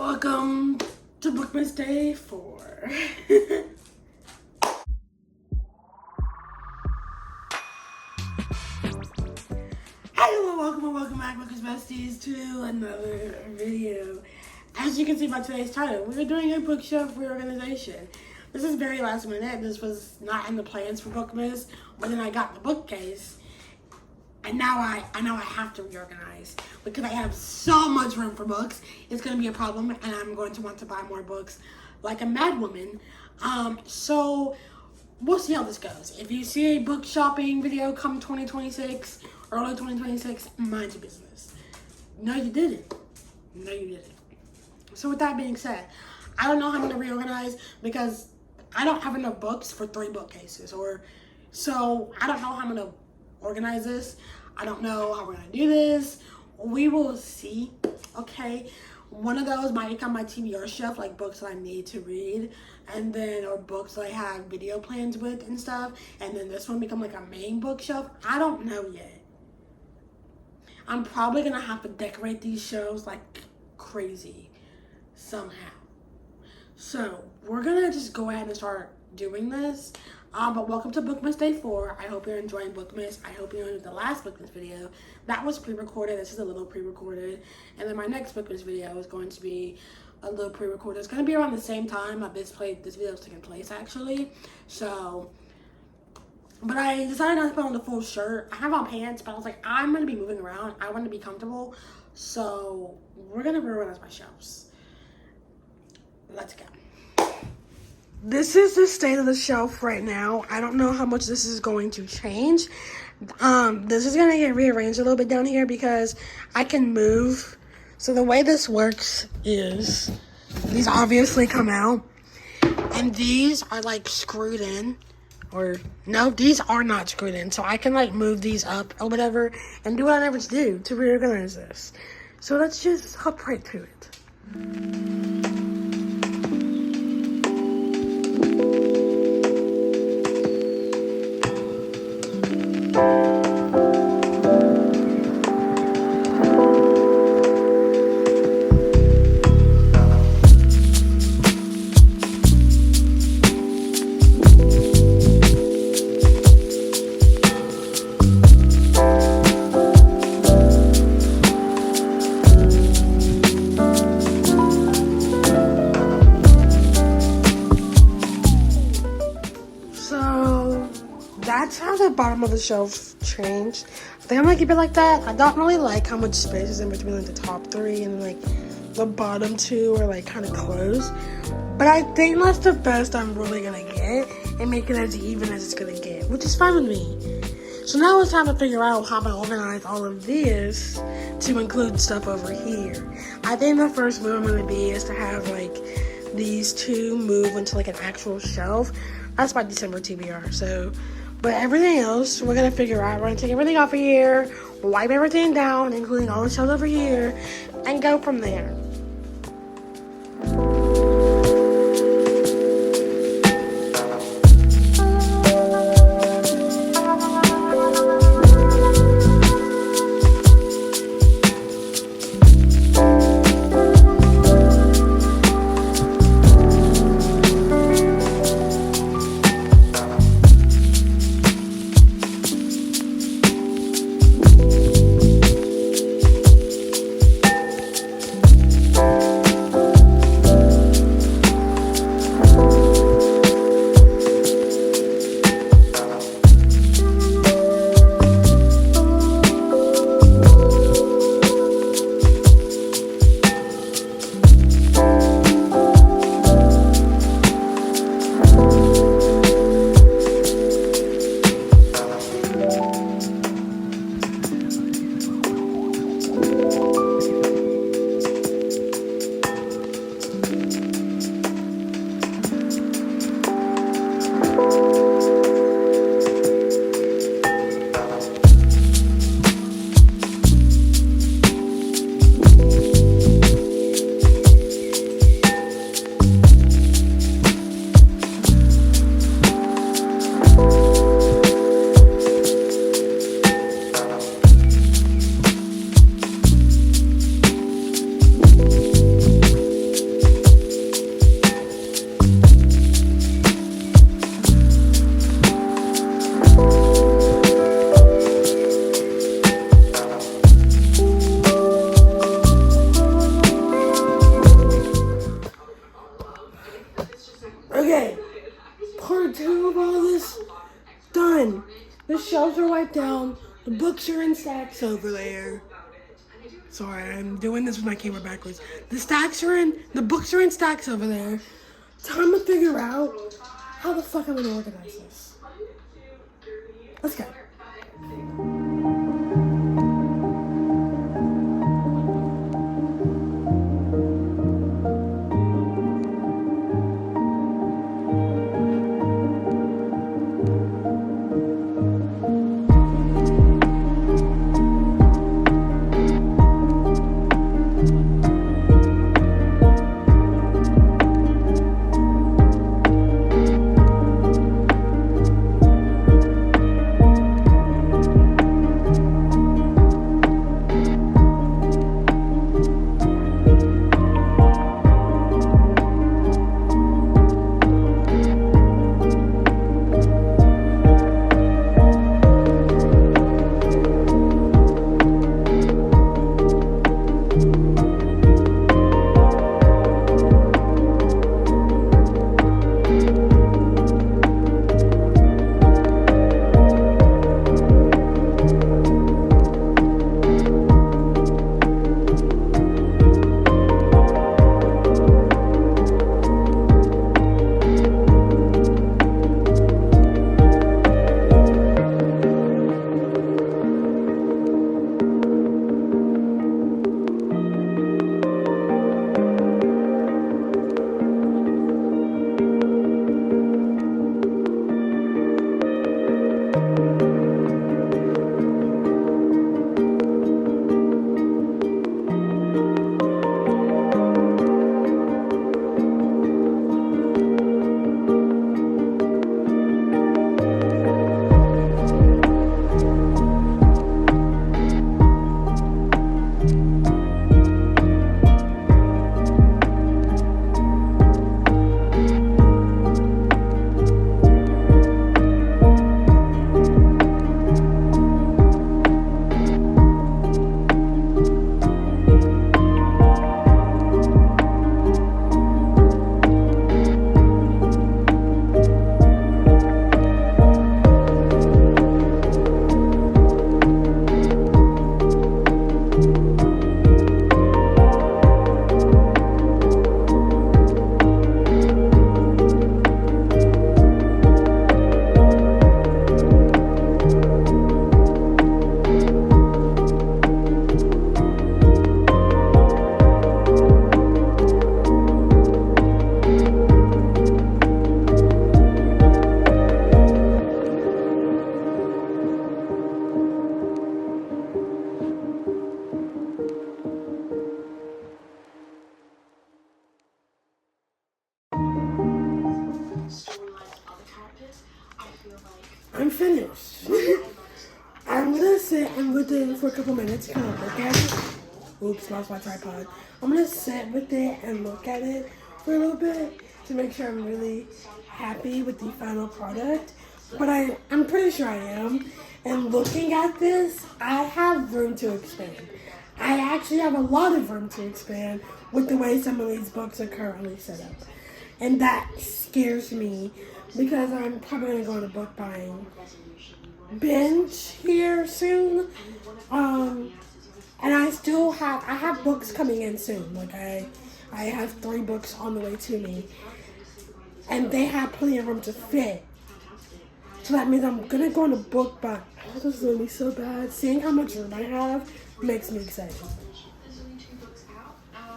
Welcome to Bookmas Day 4. Hello, welcome back, Bookmas Besties, to another video. As you can see by today's title, we're doing a bookshelf reorganization. This is very last minute. This was not in the plans for Bookmas, but then I got the bookcase. And now I know I have to reorganize because I have so much room for books. It's going to be a problem, and I'm going to want to buy more books like a mad woman. So we'll see how this goes. If you see a book shopping video come 2026, early 2026, mind your business. No, you didn't. No, you didn't. So with that being said, I don't know how I'm going to reorganize because I don't have enough books for 3 bookcases. So I don't know how I'm going to organize this. I don't know how we're gonna do this. We will see. Okay, one of those might become my TBR shelf, like books that I need to read, and then or books that I have video plans with and stuff, and then this one become like a main bookshelf. I don't know yet. I'm probably gonna have to decorate these shelves like crazy somehow. So we're gonna just go ahead and start doing this. But welcome to Bookmas Day 4. I hope you're enjoying Bookmas. I hope you enjoyed the last Bookmas video. That was pre-recorded. This is a little pre-recorded. And then my next Bookmas video is going to be a little pre-recorded. It's going to be around the same time that this video is taking place, actually. So, but I decided not to put on the full shirt. I have on pants, but I was like, I'm going to be moving around. I want to be comfortable. So, we're going to reorganize my shelves. Let's go. This is the state of the shelf right now. I don't know how much this is going to change. This is going to get rearranged a little bit down here because I can move. So the way this works is these obviously come out. And these are like screwed in. Or no, these are not screwed in. So I can like move these up or whatever and do what I never do to reorganize this. So let's just hop right to it. That's how the bottom of the shelf changed. I think I'm gonna keep it like that. I don't really like how much space is in between like the top 3 and like the bottom 2 are like kind of close. But I think that's the best I'm really gonna get and make it as even as it's gonna get, which is fine with me. So now it's time to figure out how to organize all of this to include stuff over here. I think the first move I'm gonna be is to have like these 2 move into like an actual shelf. That's by December TBR. So. But everything else, we're going to figure out. We're going to take everything off of here, wipe everything down, including all the shelves over here, and go from there. shelves are wiped down. The books are in stacks over there. Sorry, I'm doing this with my camera backwards. The books are in stacks over there. Time to figure out how the fuck I'm gonna organize this. Let's go. I'm finished. I'm gonna sit and with it for a couple minutes, kind of look at it. Oops, lost my tripod. I'm gonna sit with it and look at it for a little bit to make sure I'm really happy with the final product. But I'm pretty sure I am. And looking at this, I have room to expand. I actually have a lot of room to expand with the way some of these books are currently set up. And that scares me because I'm probably going to go on a book buying binge here soon. And I have books coming in soon. Like I have 3 books on the way to me. And they have plenty of room to fit. So that means I'm going to go on a book buy. Oh, this is going to be so bad. Seeing how much room I have makes me excited.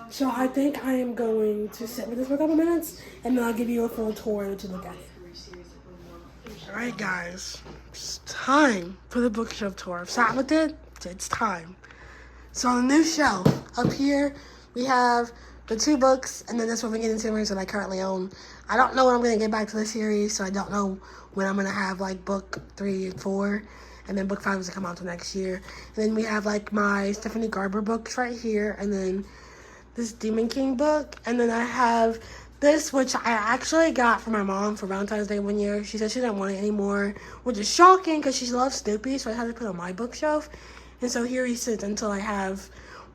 So I think I am going to sit with this for a couple minutes, and then I'll give you a full tour to look at it. Alright guys, it's time for the bookshelf tour. I've sat with it, it's time. So on the new shelf, up here, we have the 2 books, and then this one beginning series that I currently own. I don't know when I'm going to get back to the series, so I don't know when I'm going to have like book 3 and 4. And then book 5 is to come out till next year. And then we have like my Stephanie Garber books right here. And then this Demon King book. And then I have this, which I actually got for my mom for Valentine's Day one year. She said she didn't want it anymore, which is shocking because she loves Snoopy. So I had to put it on my bookshelf. And so here he sits until I have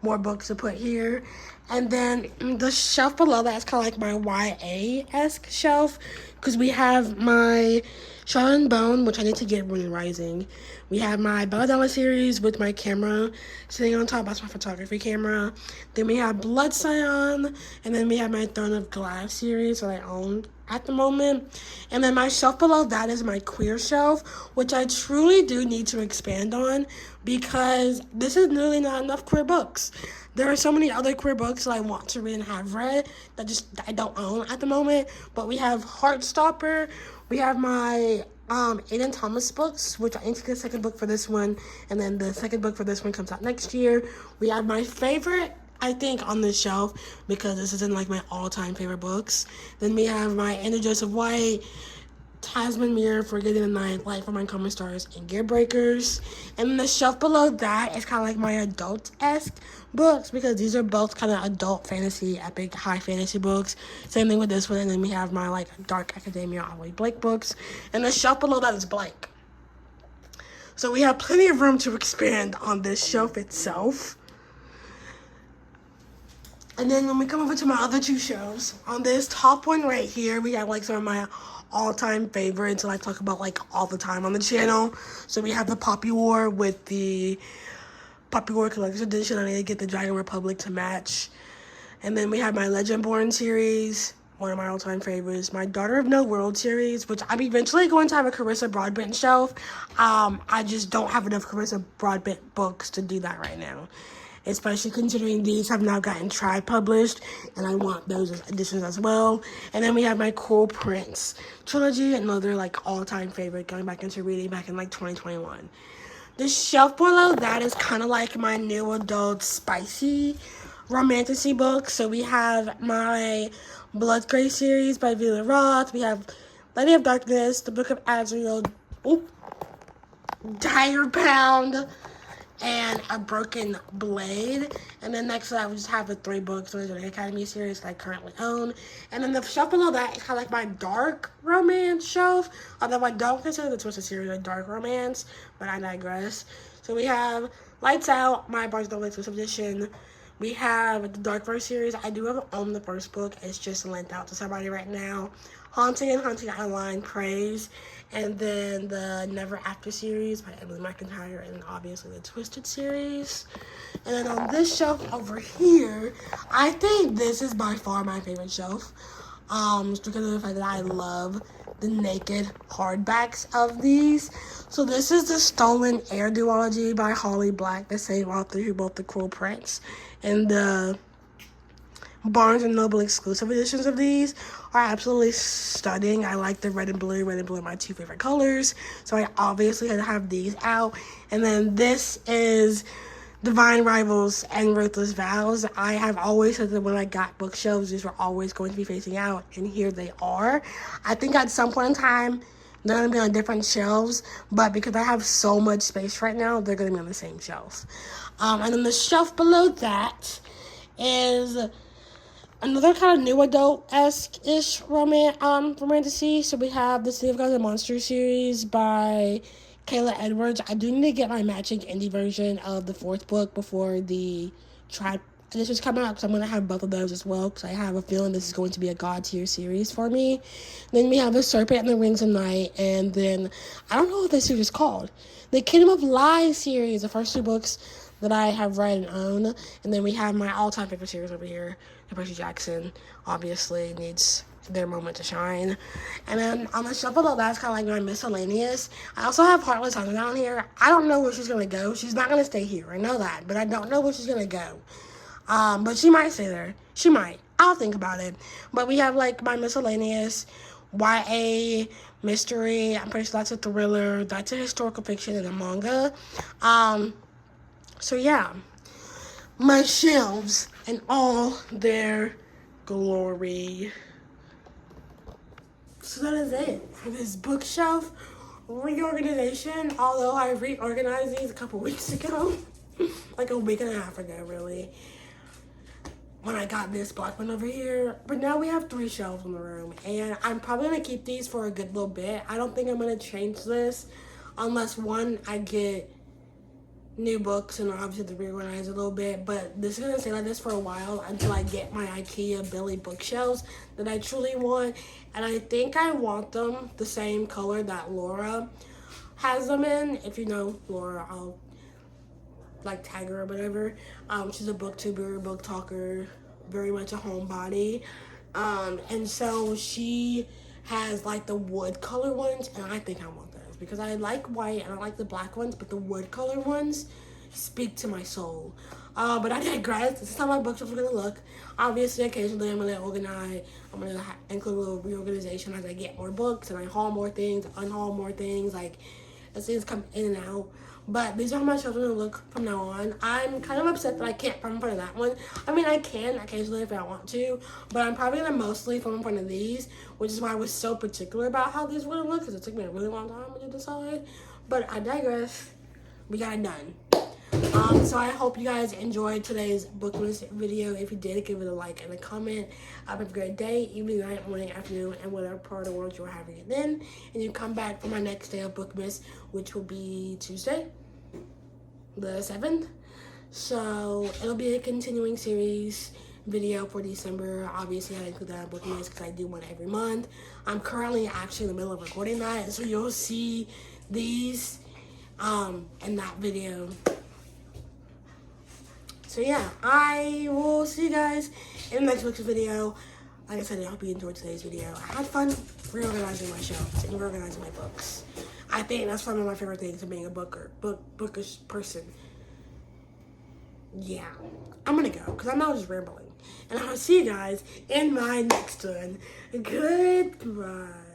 more books to put here. And then the shelf below that is kind of like my YA-esque shelf. Because we have my Shadow and Bone, which I need to get Moon Rising. We have my Belladonna series with my camera sitting on top. That's my photography camera. Then we have Blood Scion, and then we have my Throne of Glass series that I own at the moment. And then my shelf below that is my queer shelf, which I truly do need to expand on because this is literally not enough queer books. There are so many other queer books that I want to read and have read that I don't own at the moment. But we have Heartstopper. We have my Aiden Thomas books, which I need to get a second book for this one, and then the second book for this one comes out next year. We have my favorite, I think, on this shelf, because this isn't like my all-time favorite books. Then we have my Andrew Joseph White, Tasman Mirror, Forgetting the Night, Light from Uncommon Stars, and Gear Breakers. And then the shelf below that is kind of like my adult-esque books, because these are both kind of adult fantasy, epic, high fantasy books. Same thing with this one. And then we have my like dark academia, Ollie Blake books. And the shelf below that is blank. So we have plenty of room to expand on this shelf itself. And then when we come over to my other two shelves, on this top one right here, we have like some of my all-time favorites that I talk about like all the time on the channel. So we have the Poppy War with the Poppy War Collector's Edition. I need to get the Dragon Republic to match. And then we have my Legendborn series, one of my all-time favorites. My Daughter of No World series, which I'm eventually going to have a Carissa Broadbent shelf. I just don't have enough Carissa Broadbent books to do that right now, especially considering these have now gotten tri-published, and I want those editions as well. And then we have my Cruel Prince trilogy, another like all-time favorite, going back into reading back in like 2021. The shelf below that is kind of like my new adult spicy romantasy book. So we have my Bloodgray series by Vila Roth. We have Lady of Darkness, The Book of Azrael, Dire Pound, and A Broken Blade. And then next to that, we just have the 3 books from the Academy series that I currently own. And then the shelf below that is kind of like my dark romance shelf, although I don't consider the Twisted series a dark romance, but I digress. So we have Lights Out, my Barnes & Noble exclusive edition. We have the Darkverse series. I do have owned the first book. It's just lent out to somebody right now. Haunting and Haunting Online, Praise. And then the Never After series by Emily McIntyre, and obviously the Twisted series. And then on this shelf over here, I think this is by far my favorite shelf. Just because of the fact that I love the naked hardbacks of these. So this is the Stolen Air duology by Holly Black, the same author who wrote The Cruel Prince. And the Barnes & Noble exclusive editions of these are absolutely stunning. I like the red and blue. Red and blue are my 2 favorite colors, so I obviously had to have these out. And then this is Divine Rivals and Ruthless Vows. I have always said that when I got bookshelves, these were always going to be facing out, and here they are. I think at some point in time, they're going to be on different shelves, but because I have so much space right now, they're going to be on the same shelf. And then the shelf below that is another kind of new adult-esque-ish romantasy. So we have the City of Gods and Monsters series by Kayla Edwards. I do need to get my matching indie version of the 4th book before the tri editions come out, because I'm going to have both of those as well, because I have a feeling this is going to be a God tier series for me. Then we have The Serpent and the Rings of Night, and then I don't know what this series is called. The Kingdom of Lies series, the first 2 books that I have read and own. And then we have my all-time favorite series over here. Percy Jackson obviously needs their moment to shine. And then on the shelf below, that's kind of like my miscellaneous. I also have Heartless Hunter down here. I don't know where she's going to go. She's not going to stay here. I know that. But I don't know where she's going to go. But she might stay there. She might. I'll think about it. But we have like my miscellaneous YA mystery. I'm pretty sure that's a thriller. That's a historical fiction and a manga. So yeah, my shelves in all their glory. So that is it for this bookshelf reorganization. Although I reorganized these a couple weeks ago, like a week and a half ago, really, when I got this black one over here. But now we have 3 shelves in the room, and I'm probably gonna keep these for a good little bit. I don't think I'm gonna change this unless, one, I get new books and obviously to reorganize a little bit, but this is gonna stay like this for a while until I get my IKEA Billy bookshelves that I truly want. And I think I want them the same color that Laura has them in. If you know Laura, I'll like tag her or whatever. She's a booktuber, book talker, very much a homebody. And so she has like the wood color ones, and I think I want those because I like white and I like the black ones, but the wood color ones speak to my soul. But I digress. This is how my bookshelves are gonna look. Obviously, occasionally I'm gonna organize. I'm gonna include a little reorganization as I get more books and I haul more things, unhaul more things, like as things come in and out. But these are how my shelves are gonna look from now on. I'm kind of upset that I can't film in front of that one. I mean, I can occasionally if I want to, but I'm probably gonna mostly film in front of these, which is why I was so particular about how these were gonna look, because it took me a really long time to decide. But I digress. We got it done. So I hope you guys enjoyed today's Bookmas video. If you did, give it a like and a comment. Have a great day, evening, night, morning, afternoon, and whatever part of the world you're having it in. And you come back for my next day of Bookmas, which will be Tuesday, the 7th. So it'll be a continuing series video for December. Obviously, I include that in Bookmas because I do one every month. I'm currently actually in the middle of recording that, so you'll see these in that video. So yeah, I will see you guys in the next week's video. Like I said, I hope you enjoyed today's video. I had fun reorganizing my shelves and reorganizing my books. I think that's one of my favorite things of being a bookish person. Yeah, I'm gonna go because I'm not just rambling. And I'll see you guys in my next one. Goodbye.